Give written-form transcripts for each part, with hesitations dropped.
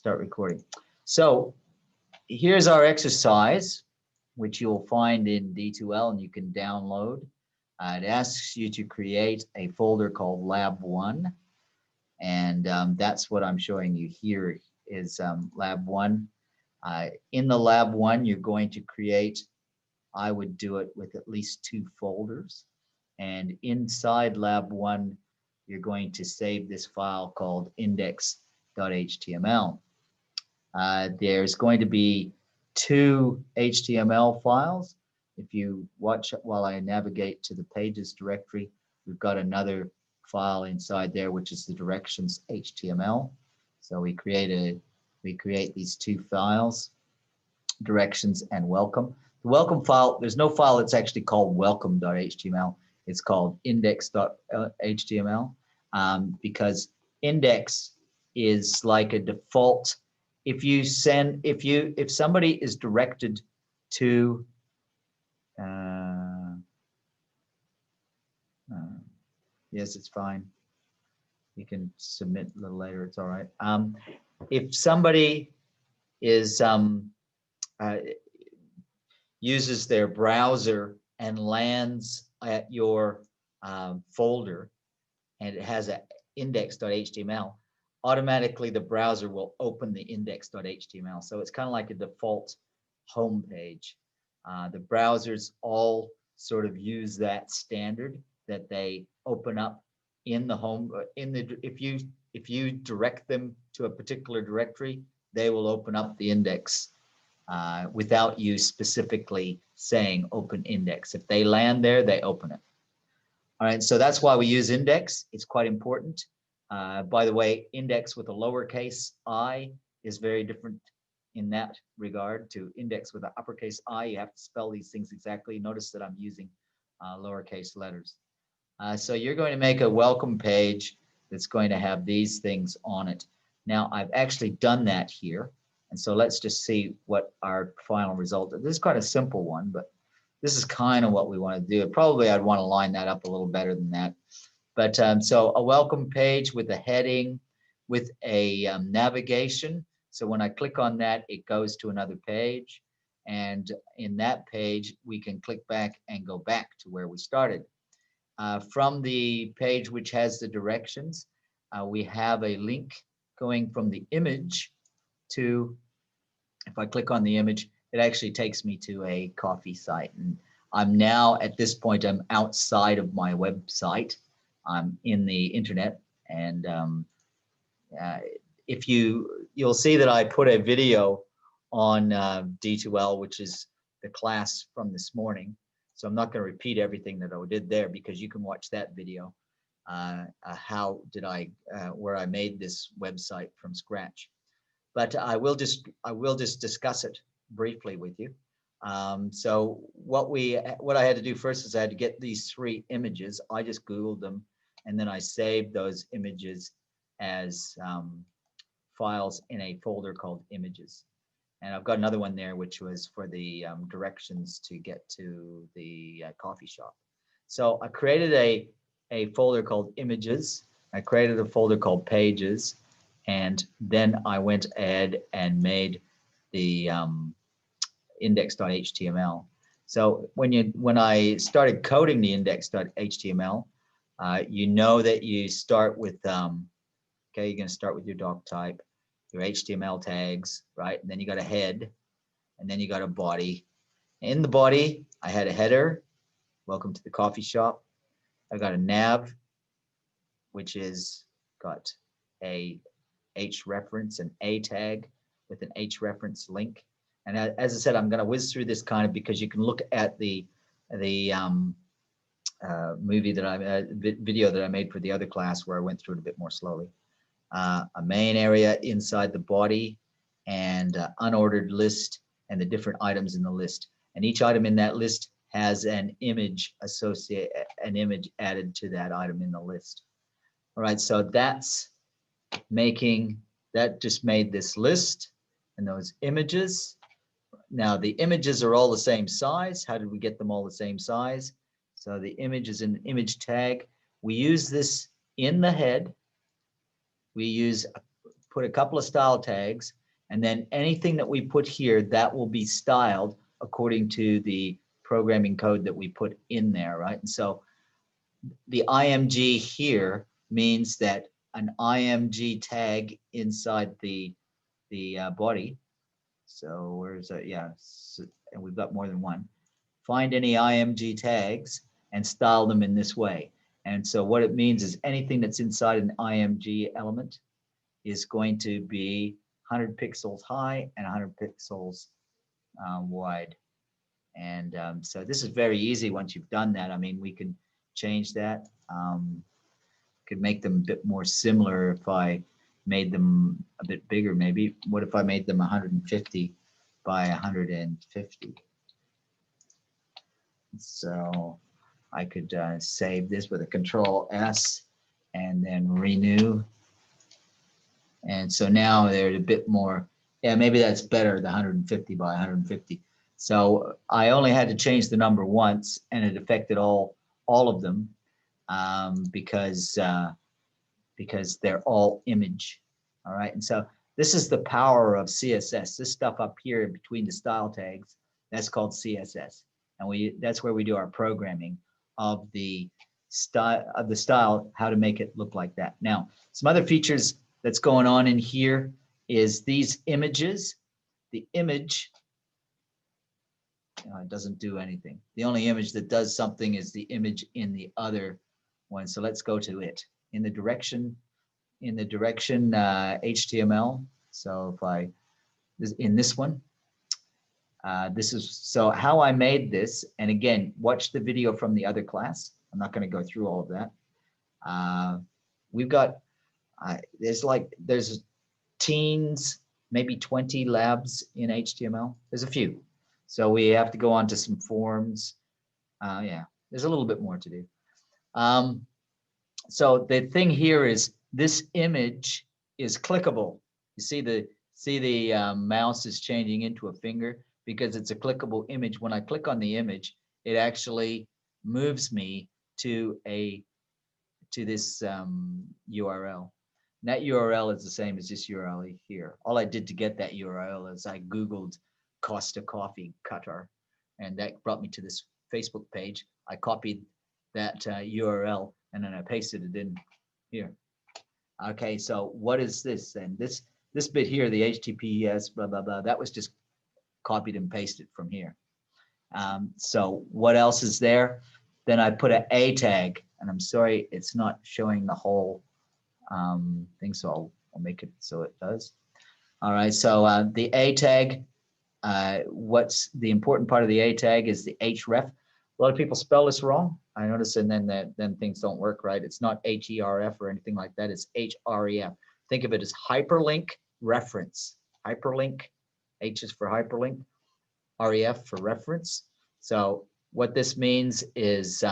start recording. So here's our exercise, which you'll find in D2L and you can download. It asks you to create a folder called Lab 1. And that's what I'm showing you here is Lab 1. In the Lab 1, you're going to create, I would do it with at least 2 folders. And inside Lab 1, you're going to save this file called index.html. There's going to be 2 HTML files. If you watch while I navigate to the pages directory, we've got another file inside there, which is the directions HTML. So we create these 2 files, directions and welcome. The welcome file, there's no file that's actually called welcome.html. It's called index.html because index is like a default. If somebody is directed to yes, it's fine. You can submit a little later. It's all right. If somebody is uses their browser and lands at your folder, and it has an index.html, automatically the browser will open the index.html. So it's kind of like a default home page. The browsers all sort of use that standard that they open up in the home. If you direct them to a particular directory, they will open up the index without you specifically saying open index. If they land there, they open it. All right, so that's why we use index. It's quite important. By the way, index with a lowercase I is very different in that regard to index with an uppercase I. You have to spell these things exactly. Notice that I'm using lowercase letters. So you're going to make a welcome page that's going to have these things on it. Now, I've actually done that here. And so let's just see what our final result is. This is quite a simple one, but this is kind of what we want to do. Probably I'd want to line that up a little better than that. But so a welcome page with a heading, with a navigation. So when I click on that, it goes to another page. And in that page, we can click back and go back to where we started. From the page which has the directions, we have a link going from the image to, if I click on the image, it actually takes me to a coffee site. And I'm now, at this point, I'm outside of my website. I'm in the internet. And if you'll see that I put a video on D2L, which is the class from this morning. So I'm not going to repeat everything that I did there because you can watch that video. Where I made this website from scratch. But I will just discuss it briefly with you. So what I had to do first is I had to get these 3 images. I just Googled them, and then I saved those images as files in a folder called images. And I've got another one there, which was for the directions to get to the coffee shop. So I created a folder called images. I created a folder called pages. And then I went ahead and made the index.html. So when I started coding the index.html, you know that you start with, okay, you're going to start with your doc type, your HTML tags, right? And then you got a head, and then you got a body. In the body, I had a header, welcome to the coffee shop. I got a nav, which is got a H reference, an A tag with an H reference link. And as I said, I'm going to whiz through this kind of because you can look at the video that I made for the other class where I went through it a bit more slowly. A main area inside the body, and unordered list, and the different items in the list. And each item in that list has an image added to that item in the list. All right, so that just made this list and those images. Now the images are all the same size. How did we get them all the same size? So the image is an image tag. We use this in the head. We use put a couple of style tags, and then anything that we put here, that will be styled according to the programming code that we put in there, right? And so the IMG here means that an IMG tag inside the body. So where's that? Yeah, so, and we've got more than one. Find any IMG tags and style them in this way. And so what it means is anything that's inside an IMG element is going to be 100 pixels high and 100 pixels wide. And so this is very easy once you've done that. I mean, we can change that. Could make them a bit more similar if I made them a bit bigger maybe. What if I made them 150 by 150? So I could save this with a Control S and then renew. And so now they're a bit more, yeah, maybe that's better, the 150 by 150. So I only had to change the number once and it affected all of them because they're all image. All right. And so this is the power of CSS. This stuff up here between the style tags, that's called CSS. And that's where we do our programming of the style, how to make it look like that. Now, some other features that's going on in here is these images. The image, it doesn't do anything. The only image that does something is the image in the other one. So let's go to it. In the direction HTML. So if in this one, this is, so how I made this, and again, watch the video from the other class. I'm not going to go through all of that. We've got, there's teens, maybe 20 labs in HTML. There's a few. So we have to go on to some forms. Yeah, there's a little bit more to do. So the thing here is this image is clickable. You see the mouse is changing into a finger because it's a clickable image. When I click on the image, it actually moves me to this URL. And that URL is the same as this URL here. All I did to get that URL is I Googled Costa Coffee Qatar, and that brought me to this Facebook page. I copied that URL and then I pasted it in here. Okay, so what is this then? This bit here, the HTTPS, blah, blah, blah, that was just copied and pasted from here. So what else is there? Then I put an A tag, and I'm sorry, it's not showing the whole thing, so I'll make it so it does. All right, so the A tag, what's the important part of the A tag is the href. A lot of people spell this wrong, I notice, and then things don't work right. It's not HERF or anything like that. It's HREF. Think of it as hyperlink reference. Hyperlink, H is for hyperlink, REF for reference. So what this means is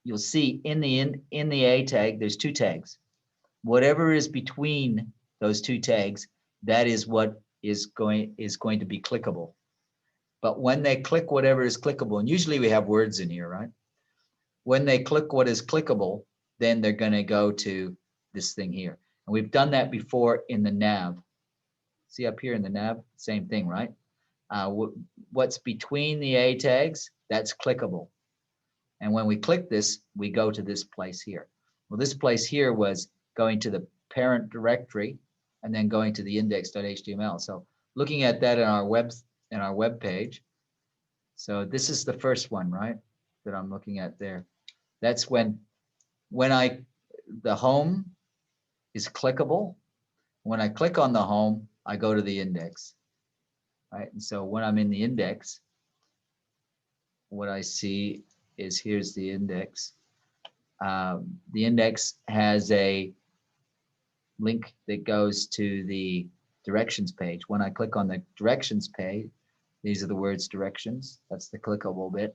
you'll see in the A tag, there's two tags. Whatever is between those two tags, that is what is going to be clickable. But when they click whatever is clickable, and usually we have words in here, right? When they click what is clickable, then they're going to go to this thing here. And we've done that before in the nav. See up here in the nav, same thing, right? What's between the A tags, that's clickable. And when we click this, we go to this place here. Well, this place here was going to the parent directory and then going to the index.html. So looking at that in our web page. So this is the first one, right? That I'm looking at there. That's when the home is clickable. When I click on the home, I go to the index, right? And so when I'm in the index, what I see is here's the index. The index has a link that goes to the directions page. When I click on the directions page, these are the words directions. That's the clickable bit.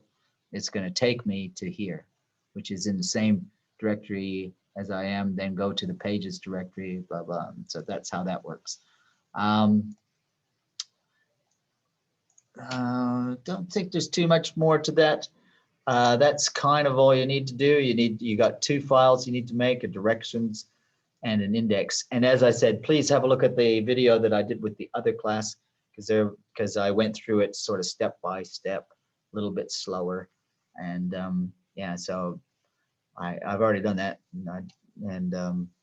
It's going to take me to here, which is in the same directory as I am, then go to the pages directory, blah, blah. So that's how that works. Don't think there's too much more to that. That's kind of all you need to do. You got two files you need to make, a directions and an index. And as I said, please have a look at the video that I did with the other class, because I went through it sort of step by step, a little bit slower. And yeah, so I've already done that.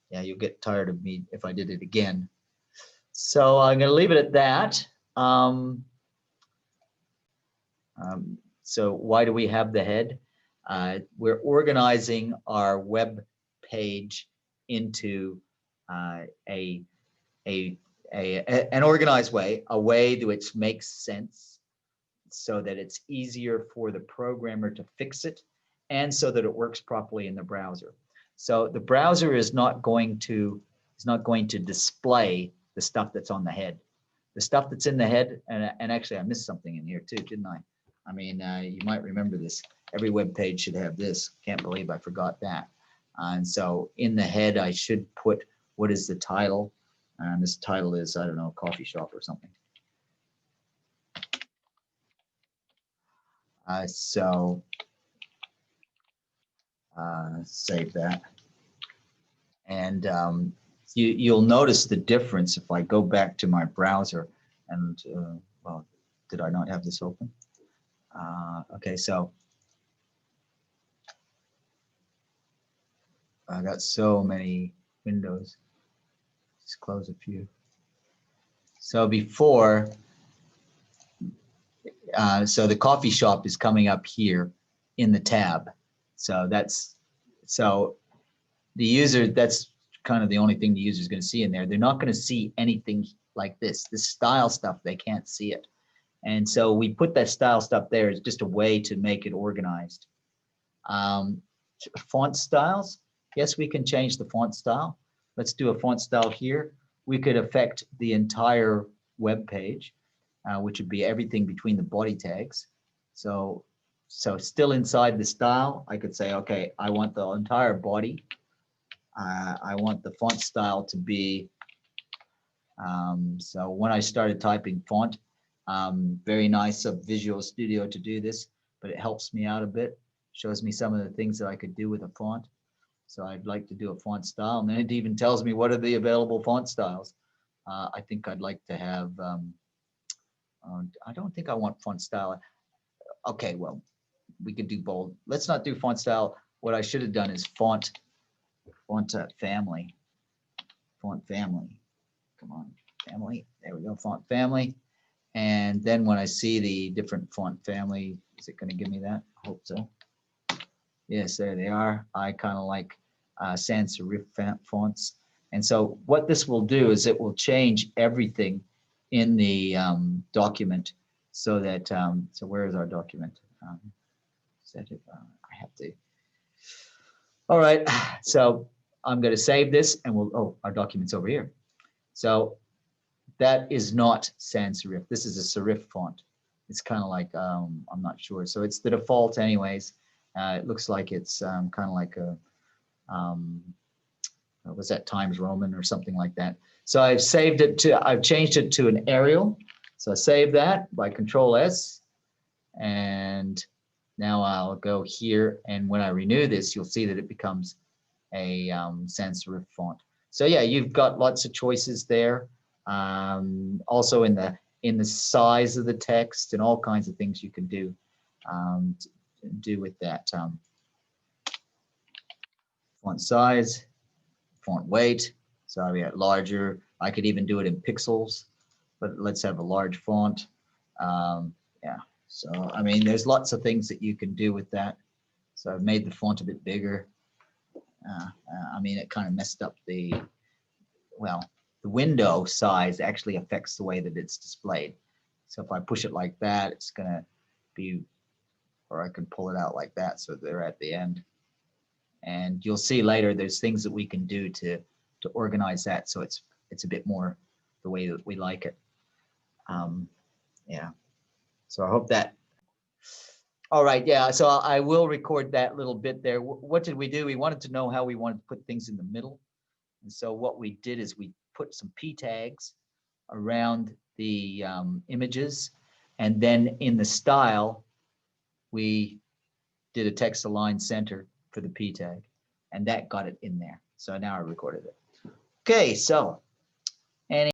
Yeah, you'll get tired of me if I did it again. So I'm going to leave it at that. So why do we have the head? We're organizing our web page into an organized way, a way which makes sense, so that it's easier for the programmer to fix it, and so that it works properly in the browser. So the browser is not going to display the stuff that's on the head. The stuff that's in the head, and actually I missed something in here too, didn't I? I mean, you might remember this. Every web page should have this. Can't believe I forgot that. And so in the head, I should put what is the title. And this title is, I don't know, coffee shop or something. Save that. And you'll notice the difference if I go back to my browser. And well, did I not have this open? Okay, so I got so many windows. Just close a few. So before, so the coffee shop is coming up here in the tab. So the user, that's kind of the only thing the user is going to see in there. They're not going to see anything like this style stuff. They can't see it. And so we put that style stuff there as just a way to make it organized. Font styles. Yes, we can change the font style. Let's do a font style here. We could affect the entire web page, which would be everything between the body tags. So still inside the style, I could say, okay, I want the entire body. I want the font style to be, so when I started typing font, very nice of Visual Studio to do this, but it helps me out a bit, shows me some of the things that I could do with a font. So I'd like to do a font style, and then it even tells me what are the available font styles. I think I'd like to have, I don't think I want font style. Okay, well, we could do bold. Let's not do font style. What I should have done is font family. Font family. Come on, family. There we go, font family. And then when I see the different font family, is it going to give me that? I hope so. Yes, there they are. I kind of like sans serif fonts. And so what this will do is it will change everything in the document so that, so where is our document? Set it, I have to. All right, so I'm going to save this and we'll, oh, our document's over here. So that is not sans serif. This is a serif font. It's kind of like, I'm not sure. So it's the default anyways. It looks like it's kind of like a, what was that, Times Roman or something like that. So I've saved it to, I've changed it to an Arial. So I save that by Control S. And now I'll go here. And when I renew this, you'll see that it becomes a sans serif font. So yeah, you've got lots of choices there. Also in the size of the text and all kinds of things you can do with that. Font size, font weight. So I mean, larger. I could even do it in pixels, but let's have a large font. Yeah. So I mean, there's lots of things that you can do with that. So I've made the font a bit bigger. I mean, it kind of messed up the, well, the window size actually affects the way that it's displayed. So if I push it like that, it's going to be, or I can pull it out like that so they're at the end. And you'll see later there's things that we can do to organize that so it's a bit more the way that we like it. Yeah. So I hope that. All right. Yeah. So I will record that little bit there. What did we do? We wanted to know how we wanted to put things in the middle. And so what we did is we put some P tags around the images. And then in the style, we did a text align center for the P tag. And that got it in there. So now I recorded it. Okay, so